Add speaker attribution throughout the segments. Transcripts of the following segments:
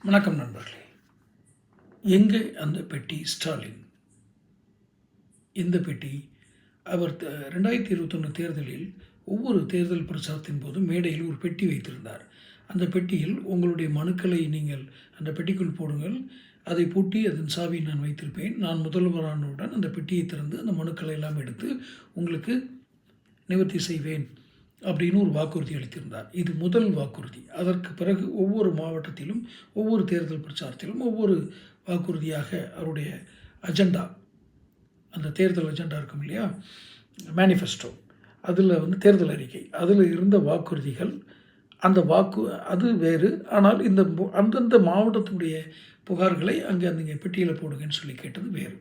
Speaker 1: வணக்கம் நண்பர்களே. எங்கே அந்த பெட்டி ஸ்டாலின்? இந்த பெட்டி அவர் 2021 தேர்தலில் ஒவ்வொரு தேர்தல் பிரச்சாரத்தின் போது மேடையில் ஒரு பெட்டி வைத்திருந்தார். அந்த பெட்டியில் உங்களுடைய மனுக்களை நீங்கள் அந்த பெட்டிக்குள் போடுங்கள். அதை பூட்டி அதன் சாவியை நான் வைத்திருப்பேன். நான் முதல்வரானவுடன் அந்த பெட்டியை திறந்து அந்த மனுக்களை எல்லாம் எடுத்து உங்களுக்கு நிவர்த்தி செய்வேன் அப்படின்னு ஒரு வாக்குறுதி அளித்திருந்தார். இது முதல் வாக்குறுதி. அதற்கு பிறகு ஒவ்வொரு மாவட்டத்திலும் ஒவ்வொரு தேர்தல் பிரச்சாரத்திலும் ஒவ்வொரு வாக்குறுதியாக அவருடைய அஜெண்டா, அந்த தேர்தல் அஜெண்டா இருக்கும் இல்லையா, மேனிஃபெஸ்டோ, அதில் தேர்தல் அறிக்கை, அதில் இருந்த வாக்குறுதிகள், அந்த அது வேறு. ஆனால் இந்த அந்தந்த மாவட்டத்தினுடைய புகார்களை அங்கே பெட்டியில் போடுங்கன்னு சொல்லி கேட்டது வேறு.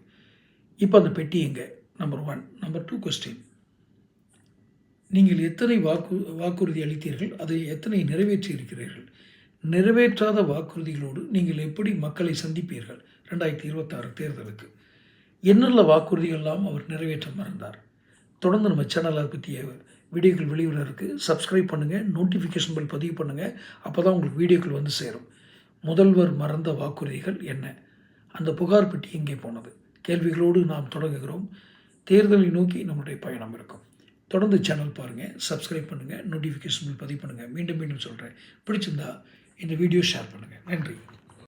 Speaker 1: இப்போ அந்த பெட்டி எங்கே? நம்பர் 1. நம்பர் 2 கொஸ்டின்: நீங்கள் எத்தனை வாக்குறுதி அளித்தீர்கள்? அதை எத்தனை நிறைவேற்றி இருக்கிறீர்கள்? நிறைவேற்றாத வாக்குறுதிகளோடு நீங்கள் எப்படி மக்களை சந்திப்பீர்கள் 2026 தேர்தலுக்கு? என்னென்ன வாக்குறுதிகள்லாம் அவர் நிறைவேற்ற மறந்தார்? தொடர்ந்து நம்ம சேனலை பற்றிய வீடியோக்கள் வெளியிட இருக்குது. சப்ஸ்கிரைப் பண்ணுங்கள், நோட்டிஃபிகேஷன் பில் பதிவு பண்ணுங்கள். அப்போ தான் உங்களுக்கு வீடியோக்கள் வந்து சேரும். முதல்வர் மறந்த வாக்குறுதிகள் என்ன? அந்த புகார் பெட்டி எங்கே போனது? கேள்விகளோடு நாம் தொடங்குகிறோம். தேர்தலை நோக்கி நம்முடைய பயணம் இருக்கும். தொடர்ந்து சேனல் பாருங்கள், சப்ஸ்கிரைப் பண்ணுங்கள், நோட்டிஃபிகேஷன் பில் பதிவு பண்ணுங்கள். மீண்டும் சொல்கிறேன், பிடிச்சிருந்தா இந்த வீடியோ ஷேர் பண்ணுங்கள். நன்றி.